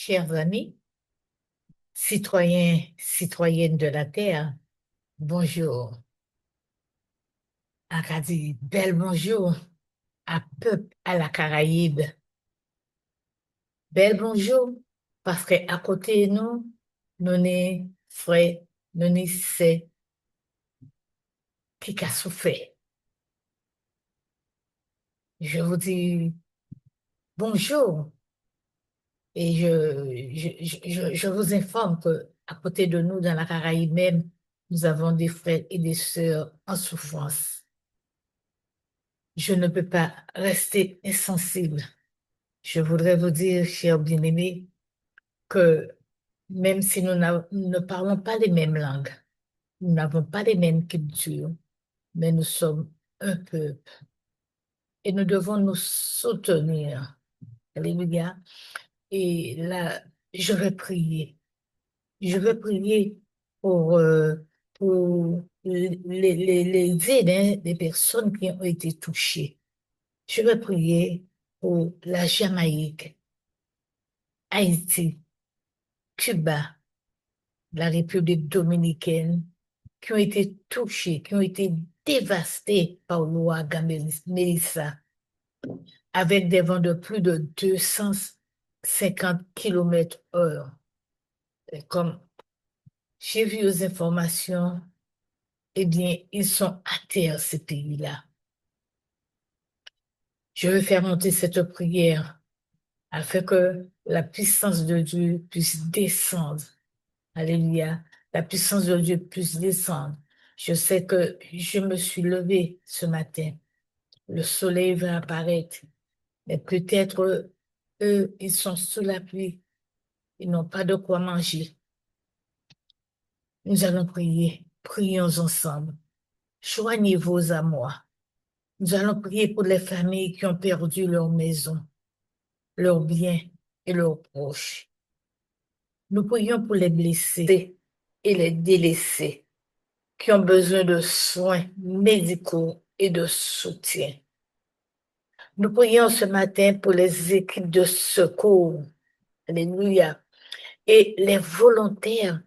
Chers amis, citoyens, citoyennes de la Terre, bonjour. Acadie, bel bonjour à peuple à la Caraïbe. Bel bonjour, parce qu'à côté de nous, nous sommes frères, nous sommes sœurs qui a souffert. Je vous dis bonjour et je vous informe que à côté de nous, dans la Caraïbe même, nous avons des frères et des sœurs en souffrance. Je ne peux pas rester insensible. Je voudrais vous dire, chers bien-aimés, que même si nous ne parlons pas les mêmes langues, nous n'avons pas les mêmes cultures, mais nous sommes un peuple et nous devons nous soutenir. Alléluia. Et là, je vais prier. Je vais prier pour les aides, hein, des personnes qui ont été touchées. Je vais prier pour la Jamaïque, Haïti, Cuba, la République dominicaine, qui ont été touchés, qui ont été dévastés par l'ouragan Mélissa, avec des vents de plus de 250 km/h. Et comme j'ai vu aux informations, eh bien, ils sont à terre, ces pays-là. Je veux faire monter cette prière afin que la puissance de Dieu puisse descendre. Alléluia. La puissance de Dieu puisse descendre. Je sais que je me suis levée ce matin. Le soleil va apparaître. Mais peut-être eux, ils sont sous la pluie. Ils n'ont pas de quoi manger. Nous allons prier. Prions ensemble. Joignez-vous à moi. Nous allons prier pour les familles qui ont perdu leur maison, leurs biens et leurs proches. Nous prions pour les blessés et les délaissés qui ont besoin de soins médicaux et de soutien. Nous prions ce matin pour les équipes de secours, alléluia, et les volontaires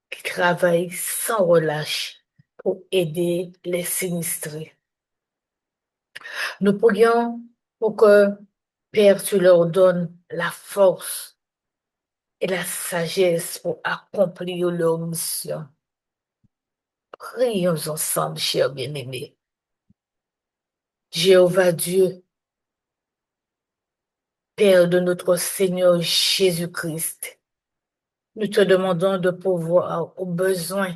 qui travaillent sans relâche pour aider les sinistrés. Nous prions pour que, Père, tu leur donnes la force et la sagesse pour accomplir leur mission. Prions ensemble, chers bien-aimés. Jéhovah Dieu, Père de notre Seigneur Jésus-Christ, nous te demandons de pouvoir aux besoins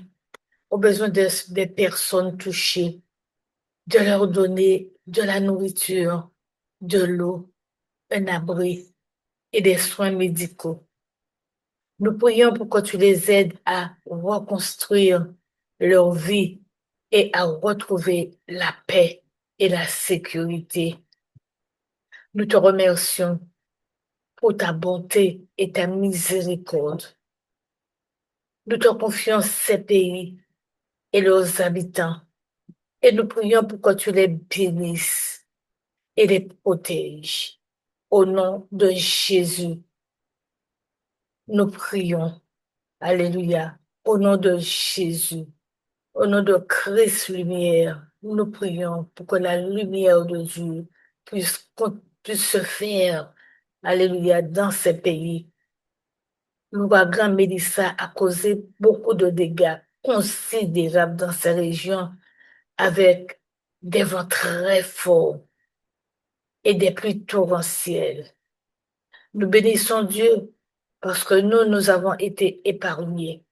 des personnes touchées, de leur donner de la nourriture, de l'eau, un abri et des soins médicaux. Nous prions pour que tu les aides à reconstruire leur vie et à retrouver la paix et la sécurité. Nous te remercions pour ta bonté et ta miséricorde. Nous te confions ces pays et leurs habitants et nous prions pour que tu les bénisses et les protèges. Au nom de Jésus, nous prions. Alléluia. Au nom de Jésus, au nom de Christ lumière, nous prions pour que la lumière de Dieu puisse se faire. Alléluia, dans ces pays. L'ouragan Mélissa a causé beaucoup de dégâts considérables dans ces régions avec des vents très forts et des pluies torrentielles. Nous bénissons Dieu parce que nous avons été épargnés.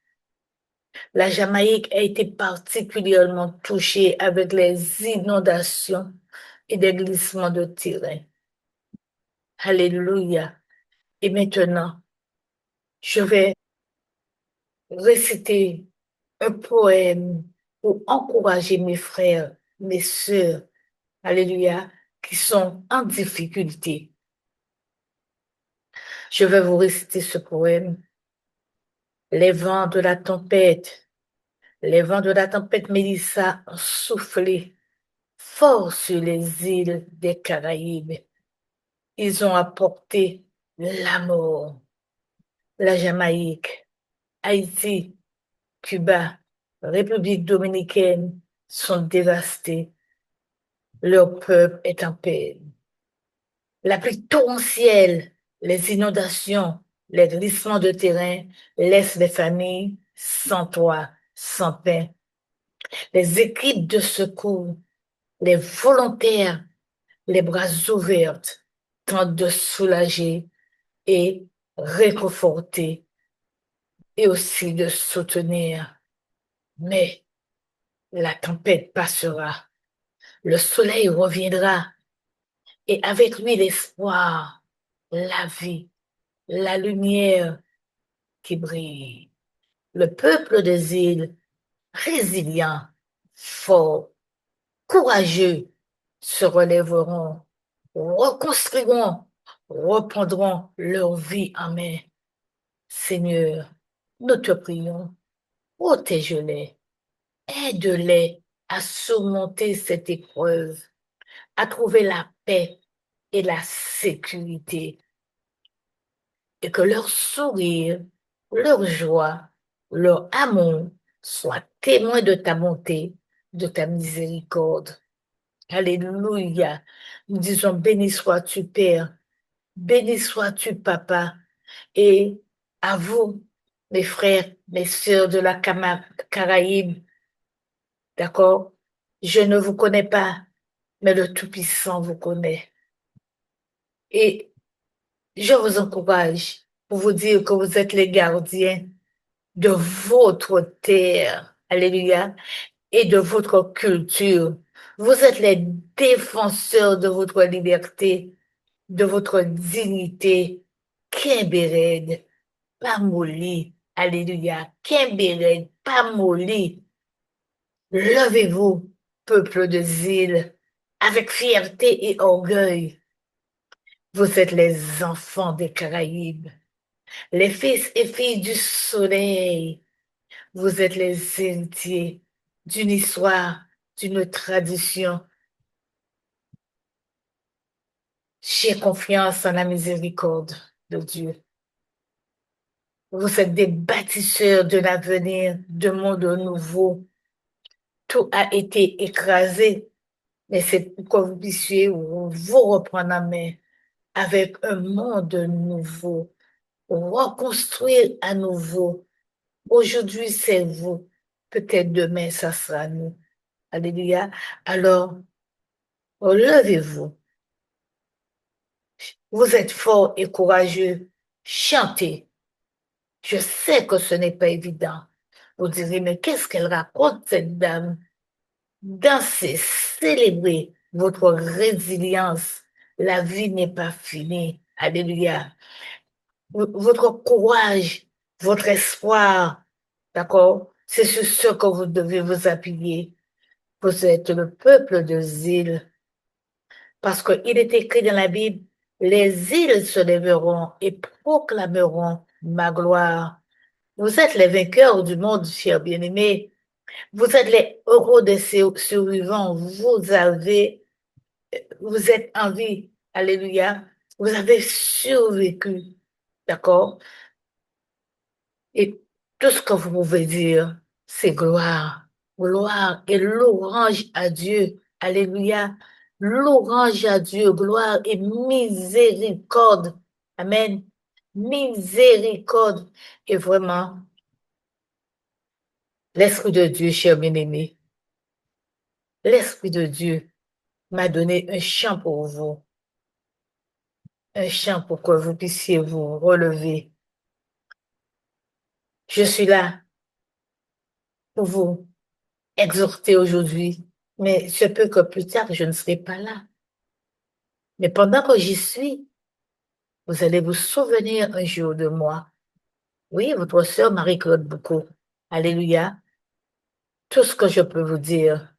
La Jamaïque a été particulièrement touchée avec les inondations et des glissements de terrain. Alléluia. Et maintenant, je vais réciter un poème pour encourager mes frères, mes sœurs, alléluia, qui sont en difficulté. Je vais vous réciter ce poème. Les vents de la tempête, les vents de la tempête Mélissa ont soufflé fort sur les îles des Caraïbes. Ils ont apporté la mort. la Jamaïque, Haïti, Cuba, République dominicaine sont dévastés. Leur peuple est en peine. La pluie torrentielle, les inondations, les glissements de terrain laissent les familles sans toit, sans pain. Les équipes de secours, les volontaires, les bras ouverts, tentent de soulager et réconforter et aussi de soutenir. Mais la tempête passera, le soleil reviendra et avec lui l'espoir, la vie, la lumière qui brille. Le peuple des îles, résilient, fort, courageux, se relèveront, reconstruiront, reprendront leur vie en main. Seigneur, nous te prions, protège-les, aide-les à surmonter cette épreuve, à trouver la paix et la sécurité, et que leur sourire, leur joie, leur amour soient témoins de ta bonté, de ta miséricorde. Alléluia. Nous disons, béni sois-tu, Père, béni sois-tu, Papa, et à vous, mes frères, mes sœurs de la Caraïbe, d'accord? Je ne vous connais pas, mais le Tout-Puissant vous connaît. Et je vous encourage pour vous dire que vous êtes les gardiens de votre terre, alléluia, et de votre culture. Vous êtes les défenseurs de votre liberté, de votre dignité. Kimbered, pas molli, alléluia, Kimbered, pas molli. Levez-vous, peuple de Zîle, avec fierté et orgueil. Vous êtes les enfants des Caraïbes, les fils et filles du soleil. Vous êtes les héritiers d'une histoire, d'une tradition. J'ai confiance en la miséricorde de Dieu. Vous êtes des bâtisseurs de l'avenir, de monde nouveau. Tout a été écrasé, mais c'est pour que vous puissiez vous reprendre en main avec un monde nouveau, reconstruire à nouveau. Aujourd'hui, c'est vous. Peut-être demain, ça sera nous. Alléluia. Alors, relevez-vous. Vous êtes fort et courageux. Chantez. Je sais que ce n'est pas évident. Vous direz, mais qu'est-ce qu'elle raconte, cette dame? Dansez, célébrez votre résilience. La vie n'est pas finie. Alléluia. Votre courage, votre espoir, d'accord? C'est sur ce que vous devez vous appuyer. Vous êtes le peuple de Zîle. Parce qu'il est écrit dans la Bible, les îles se lèveront et proclameront ma gloire. Vous êtes les vainqueurs du monde, chers bien-aimés. Vous êtes les héros des survivants. Vous êtes en vie. Alléluia. Vous avez survécu. D'accord? Et tout ce que vous pouvez dire, c'est gloire. Gloire et louange à Dieu. Alléluia. Louange à Dieu, gloire et miséricorde. Amen. Miséricorde. Et vraiment, l'Esprit de Dieu, cher bien-aimé, l'Esprit de Dieu m'a donné un chant pour vous. Un chant pour que vous puissiez vous relever. Je suis là pour vous exhorter aujourd'hui, mais je peux que plus tard, je ne serai pas là. Mais pendant que j'y suis, vous allez vous souvenir un jour de moi. Oui, votre sœur Marie-Claude Boucault. Alléluia. Tout ce que je peux vous dire.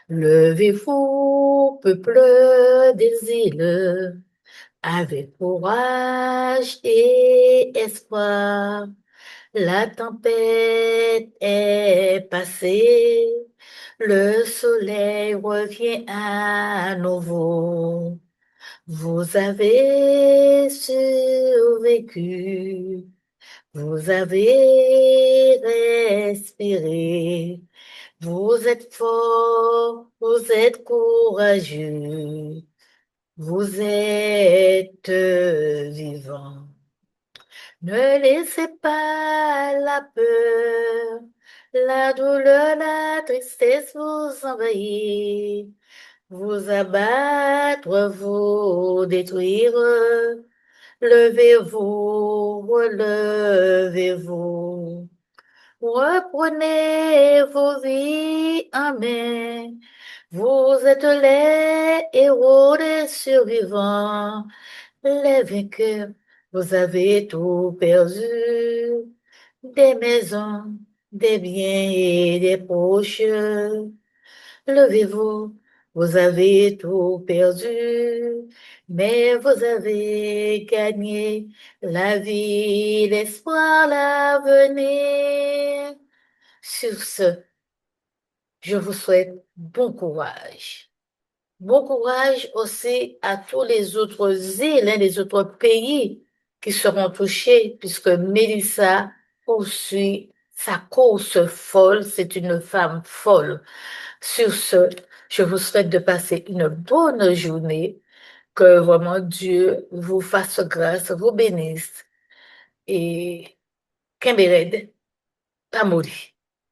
Levez-vous, peuple des îles, avec courage et espoir. La tempête est passée, le soleil revient à nouveau. Vous avez survécu vécu, vous avez respiré, vous êtes fort, vous êtes courageux, vous êtes vivant. Ne laissez pas la peur, la douleur, la tristesse vous envahir, vous abattre, vous détruire. Levez-vous, relevez-vous. Reprenez vos vies en main. Vous êtes les héros des survivants, les vainqueurs. Vous avez tout perdu, des maisons, des biens et des proches. Levez-vous, vous avez tout perdu, mais vous avez gagné la vie, l'espoir, l'avenir. Sur ce, je vous souhaite bon courage. Bon courage aussi à tous les autres îles, les autres pays qui seront touchés, puisque Mélissa poursuit sa course folle. C'est une femme folle. Sur ce, je vous souhaite de passer une bonne journée, que vraiment Dieu vous fasse grâce, vous bénisse et Kimbered, pas mourir.